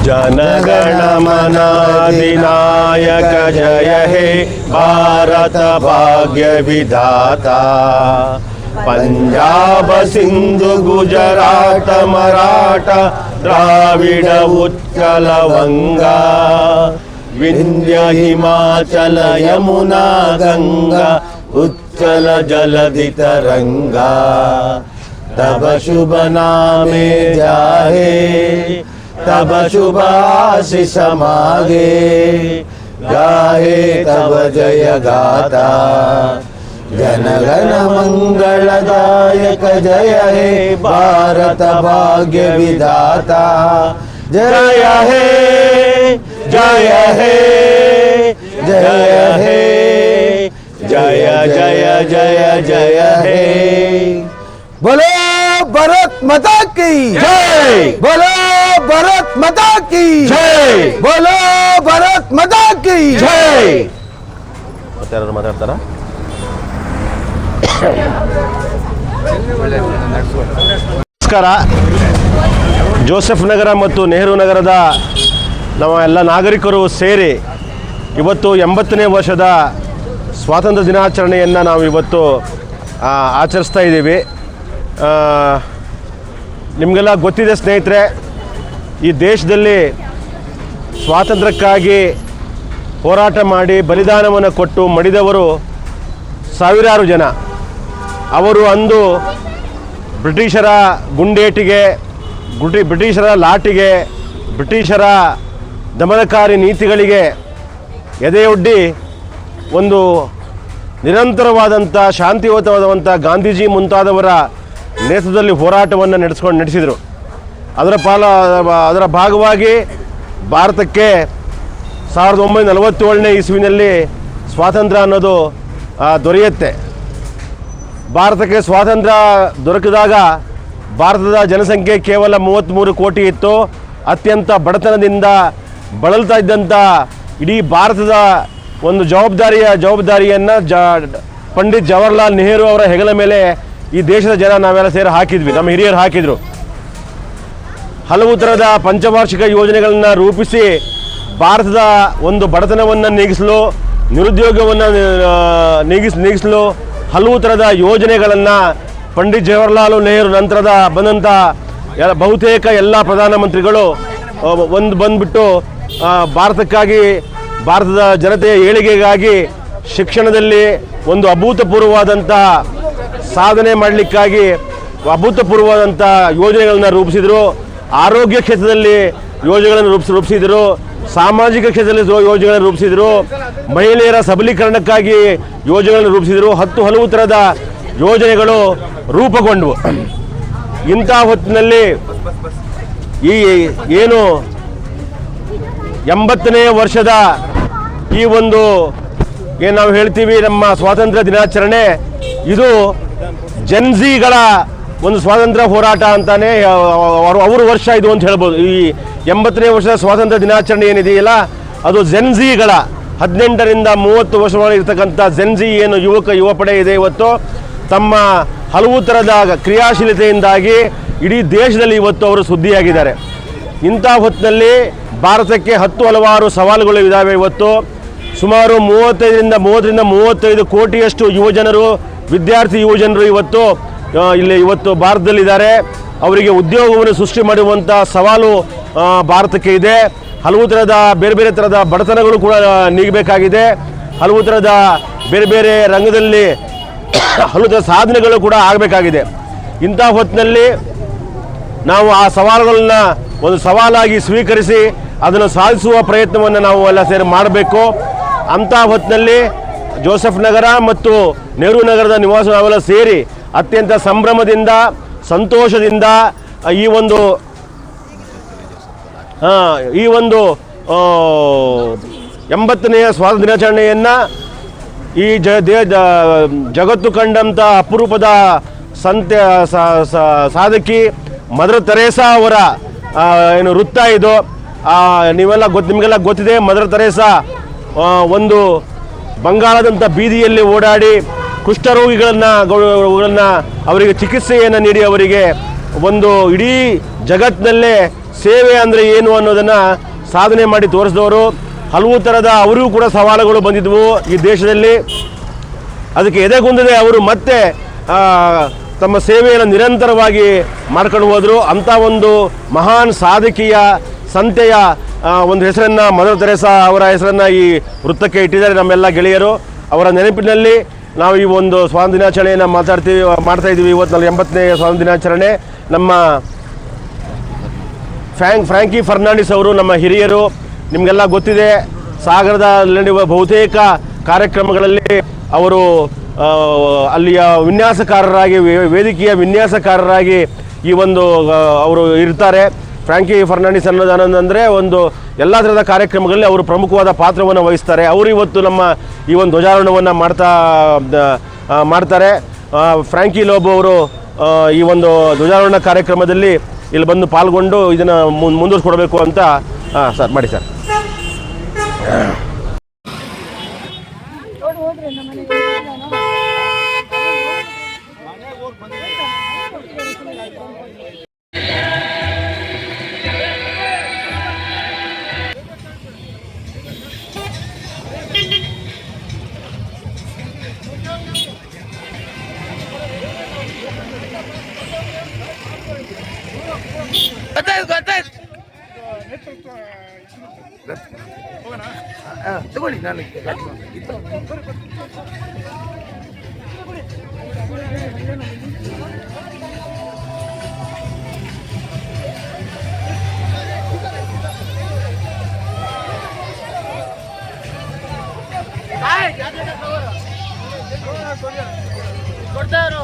जनगण अधिनायक जय हे भारत भाग्य विधाता। पंजाब सिंधु गुजरात मराठा द्राविड उत्कल वंगा विंध्य हिमाचल यमुना गंगा उच्चल जलधि तरंगा। तब शुभ नामे जाहे तब शुभ आशीष मागे गाहे तब जय गाथा। जनगण मंगलदायक जय हे भारत भाग्य विधाता। जय हे जय हे जय हे जय जय जय जय हे। बोलो भारत माता की जय। बोलो भारत माता की जय। बोलो भारत माता की जय। ಮತ್ತಾರು ಮಾತಾಡ್ತಾರಾ? ನಮಸ್ಕಾರ. ಜೋಸೆಫ್ ನಗರ ಮತ್ತು ನೆಹರು ನಗರದ ನಮ್ಮ ಎಲ್ಲ ನಾಗರಿಕರು ಸೇರಿ ಇವತ್ತು 80ನೇ ವರ್ಷದ ಸ್ವಾತಂತ್ರ್ಯ ದಿನಾಚರಣೆಯನ್ನು ನಾವು ಇವತ್ತು ಆಚರಿಸ್ತಾ ಇದ್ದೀವಿ. ನಿಮಗೆಲ್ಲ ಗೊತ್ತಿದೆ ಸ್ನೇಹಿತರೆ, ಈ ದೇಶದಲ್ಲಿ ಸ್ವಾತಂತ್ರ್ಯಕ್ಕಾಗಿ ಹೋರಾಟ ಮಾಡಿ ಬಲಿದಾನವನ್ನು ಕೊಟ್ಟು ಮಡಿದವರು ಸಾವಿರಾರು ಜನ. ಅವರು ಅಂದು ಬ್ರಿಟಿಷರ ಗುಂಡೇಟಿಗೆ, ಬ್ರಿಟಿಷರ ಲಾಟಿಗೆ, ಬ್ರಿಟಿಷರ ದಮನಕಾರಿ ನೀತಿಗಳಿಗೆ ಎದೆಯೊಡ್ಡಿ ಒಂದು ನಿರಂತರವಾದಂಥ ಶಾಂತಿಯುತವಾದಂಥ ಗಾಂಧೀಜಿ ಮುಂತಾದವರ ನೇತೃತ್ವದಲ್ಲಿ ಹೋರಾಟವನ್ನು ನಡೆಸಿದರು. ಅದರ ಭಾಗವಾಗಿ ಭಾರತಕ್ಕೆ 1947ನೇ ಇಸ್ವಿನಲ್ಲಿ ಸ್ವಾತಂತ್ರ್ಯ ಅನ್ನೋದು ದೊರೆಯುತ್ತೆ. ಭಾರತಕ್ಕೆ ಸ್ವಾತಂತ್ರ್ಯ ದೊರಕಿದಾಗ ಭಾರತದ ಜನಸಂಖ್ಯೆ ಕೇವಲ 33 ಕೋಟಿ ಇತ್ತು. ಅತ್ಯಂತ ಬಡತನದಿಂದ ಬಳಲ್ತಾ ಇದ್ದಂಥ ಇಡೀ ಭಾರತದ ಒಂದು ಜವಾಬ್ದಾರಿಯನ್ನು ಪಂಡಿತ್ ಜವಾಹರ್ಲಾಲ್ ನೆಹರು ಅವರ ಹೆಗಲ ಮೇಲೆ ಈ ದೇಶದ ಜನ ನಾವೆಲ್ಲ ಸೇರಿ ಹಾಕಿದ್ವಿ, ನಮ್ಮ ಹಿರಿಯರು ಹಾಕಿದರು. ಹಲವು ಥರದ ಪಂಚವಾರ್ಷಿಕ ಯೋಜನೆಗಳನ್ನು ರೂಪಿಸಿ ಭಾರತದ ಒಂದು ಬಡತನವನ್ನು ನೀಗಿಸಲು, ನಿರುದ್ಯೋಗವನ್ನು ನೀಗಿಸಲು ಹಲವು ಥರದ ಯೋಜನೆಗಳನ್ನು ಪಂಡಿತ್ ಜವಾಹರ್ಲಾಲ್ ನೆಹರು ನಂತರದ ಬಂದಂಥ ಬಹುತೇಕ ಎಲ್ಲ ಪ್ರಧಾನಮಂತ್ರಿಗಳು ಬಂದುಬಿಟ್ಟು ಭಾರತಕ್ಕಾಗಿ, ಭಾರತದ ಜನತೆಯ ಏಳಿಗೆಗಾಗಿ ಶಿಕ್ಷಣದಲ್ಲಿ ಒಂದು ಅಭೂತಪೂರ್ವವಾದಂಥ ಸಾಧನೆ ಮಾಡಲಿಕ್ಕಾಗಿ ಅಭೂತಪೂರ್ವವಾದಂಥ ಯೋಜನೆಗಳನ್ನು ರೂಪಿಸಿದರು. ಆರೋಗ್ಯ ಕ್ಷೇತ್ರದಲ್ಲಿ ಯೋಜನೆಗಳನ್ನು ರೂಪಿಸಿದರು. ಸಾಮಾಜಿಕ ಕ್ಷೇತ್ರದಲ್ಲಿ ಯೋಜನೆಗಳನ್ನು ರೂಪಿಸಿದರು. ಮಹಿಳೆಯರ ಸಬಲೀಕರಣಕ್ಕಾಗಿ ಯೋಜನೆಗಳನ್ನು ರೂಪಿಸಿದರು. ಹಲವು ಥರದ ಯೋಜನೆಗಳು ರೂಪುಗೊಂಡವು. ಇಂಥ ಹೊತ್ತಿನಲ್ಲಿ ಈ ಏನು 80ನೇ ವರ್ಷದ ಈ ಒಂದು ಏನು ನಾವು ಹೇಳ್ತೀವಿ ನಮ್ಮ ಸ್ವಾತಂತ್ರ್ಯ ದಿನಾಚರಣೆ, ಇದು ಜನ್ಝಿಗಳ ಒಂದು ಸ್ವಾತಂತ್ರ್ಯ ಹೋರಾಟ ಅಂತಾನೆ ಅವ್ರ ವರ್ಷ ಇದು ಅಂತ ಹೇಳ್ಬೋದು. ಈ 80ನೇ ವರ್ಷದ ಸ್ವಾತಂತ್ರ್ಯ ದಿನಾಚರಣೆ ಏನಿದೆಯಲ್ಲ, ಅದು ಜೆನ್ಝಿಗಳ 18ರಿಂದ 30 ವರ್ಷಗಳಿರ್ತಕ್ಕಂಥ ಜೆನ್ಝಿ ಏನು ಯುವ ಪಡೆ ಇದೆ, ಇವತ್ತು ತಮ್ಮ ಹಲವು ಥರದ ಕ್ರಿಯಾಶೀಲತೆಯಿಂದಾಗಿ ಇಡೀ ದೇಶದಲ್ಲಿ ಇವತ್ತು ಅವರು ಸುದ್ದಿಯಾಗಿದ್ದಾರೆ. ಇಂಥ ಹೊತ್ತಿನಲ್ಲಿ ಭಾರತಕ್ಕೆ ಹಲವಾರು ಸವಾಲುಗಳು ಇದ್ದಾವೆ. ಇವತ್ತು ಸುಮಾರು 30-35 ಕೋಟಿಯಷ್ಟು ವಿದ್ಯಾರ್ಥಿ ಯುವಜನರು ಇವತ್ತು ಭಾರತದಲ್ಲಿದ್ದಾರೆ. ಅವರಿಗೆ ಉದ್ಯೋಗವನ್ನು ಸೃಷ್ಟಿ ಮಾಡುವಂಥ ಸವಾಲು ಭಾರತಕ್ಕೆ ಇದೆ. ಹಲವು ಥರದ ಬೇರೆ ಥರದ ಬಡತನಗಳು ಕೂಡ ನೀಗಬೇಕಾಗಿದೆ. ಹಲವು ಥರದ ಬೇರೆ ರಂಗದಲ್ಲಿ ಹಲವು ಥರದ ಸಾಧನೆಗಳು ಕೂಡ ಆಗಬೇಕಾಗಿದೆ. ಇಂಥ ಹೊತ್ತಿನಲ್ಲಿ ನಾವು ಆ ಸವಾಲುಗಳನ್ನ ಒಂದು ಸವಾಲಾಗಿ ಸ್ವೀಕರಿಸಿ ಅದನ್ನು ಸಾಧಿಸುವ ಪ್ರಯತ್ನವನ್ನು ನಾವು ಎಲ್ಲ ಸೇರಿ ಮಾಡಬೇಕು. ಅಂಥ ಹೊತ್ತಿನಲ್ಲಿ ಜೋಸೆಫ್ ನಗರ ಮತ್ತು ನೆಹರು ನಗರದ ನಿವಾಸ ನಾವೆಲ್ಲ ಸೇರಿ ಅತ್ಯಂತ ಸಂಭ್ರಮದಿಂದ, ಸಂತೋಷದಿಂದ ಈ ಒಂದು 80ನೇ ಸ್ವಾತಂತ್ರ್ಯ ದಿನಾಚರಣೆಯನ್ನು ಈ ಜಗತ್ತು ಕಂಡಂಥ ಅಪರೂಪದ ಸಾಧಕಿ ಮದರ್ ತೆರೇಸಾ ಅವರ ಏನು ವೃತ್ತ ಇದು. ನಿಮಗೆಲ್ಲ ಗೊತ್ತಿದೆ, ಮದರ್ ತೆರೇಸಾ ಒಂದು ಬಂಗಾಳದಂಥ ಬೀದಿಯಲ್ಲಿ ಓಡಾಡಿ ಕುಷ್ಠರೋಗಿಗಳನ್ನು ಅವರಿಗೆ ಚಿಕಿತ್ಸೆಯನ್ನು ನೀಡಿ ಅವರಿಗೆ ಒಂದು ಇಡೀ ಜಗತ್ತಿನಲ್ಲೇ ಸೇವೆ ಅಂದರೆ ಏನು ಅನ್ನೋದನ್ನು ಸಾಧನೆ ಮಾಡಿ ತೋರಿಸಿದವರು. ಹಲವು ಥರದ ಅವರಿಗೂ ಕೂಡ ಸವಾಲುಗಳು ಬಂದಿದ್ವು ಈ ದೇಶದಲ್ಲಿ. ಅದಕ್ಕೆ ಎದೆಗುಂದದೆ ಅವರು ಮತ್ತೆ ತಮ್ಮ ಸೇವೆಯನ್ನು ನಿರಂತರವಾಗಿ ಮಾಡ್ಕೊಂಡು ಹೋದರು. ಅಂಥ ಒಂದು ಮಹಾನ್ ಸಾಧಕಿಯ ಸಂತೆಯ ಒಂದು ಹೆಸರನ್ನು ಮದರ್ ತೆರೇಸಾ ಅವರ ಹೆಸರನ್ನು ಈ ವೃತ್ತಕ್ಕೆ ಇಟ್ಟಿದ್ದಾರೆ ನಮ್ಮೆಲ್ಲ ಗೆಳೆಯರು. ಅವರ ನೆನಪಿನಲ್ಲಿ ನಾವು ಈ ಒಂದು ಸ್ವಾತಂತ್ರ್ಯ ದಿನಾಚರಣೆಯನ್ನು ಮಾಡ್ತಾ ಇದ್ದೀವಿ. ಇವತ್ತು 80ನೇ ಸ್ವಾತಂತ್ರ್ಯ ದಿನಾಚರಣೆ. ನಮ್ಮ ಫ್ರಾಂಕಿ ಫರ್ನಾಂಡಿಸ್ ಅವರು ನಮ್ಮ ಹಿರಿಯರು, ನಿಮಗೆಲ್ಲ ಗೊತ್ತಿದೆ. ಸಾಗರದಲ್ಲಿ ನಡೆಯುವ ಬಹುತೇಕ ಕಾರ್ಯಕ್ರಮಗಳಲ್ಲಿ ಅವರು ಅಲ್ಲಿಯ ವಿನ್ಯಾಸಕಾರರಾಗಿ, ವೇದಿಕೆಯ ವಿನ್ಯಾಸಕಾರರಾಗಿ ಈ ಒಂದು ಅವರು ಇರ್ತಾರೆ. ಫ್ರಾಂಕಿ ಫರ್ನಾಂಡಿಸ್ ಅನ್ನೋದಾನಂದರೆ ಒಂದು ಎಲ್ಲ ಥರದ ಕಾರ್ಯಕ್ರಮಗಳಲ್ಲಿ ಅವರು ಪ್ರಮುಖವಾದ ಪಾತ್ರವನ್ನು ವಹಿಸ್ತಾರೆ. ಅವರು ಇವತ್ತು ನಮ್ಮ ಈ ಒಂದು ಧ್ವಜಾರೋಹಣವನ್ನು ಮಾಡ್ತಾರೆ. ಫ್ರಾಂಕಿ ಲೋಬೋ ಅವರು ಈ ಒಂದು ಧ್ವಜಾರೋಹಣ ಕಾರ್ಯಕ್ರಮದಲ್ಲಿ ಇಲ್ಲಿ ಬಂದು ಪಾಲ್ಗೊಂಡು ಇದನ್ನು ಮುಂದುವರಿಸ್ಕೊಡ್ಬೇಕು ಅಂತ ಸರ್ ಮಾಡಿ ಸರ್. ತಗೊಳ್ಳಿ ನಾನು ಕೊಡ್ತಾರೋ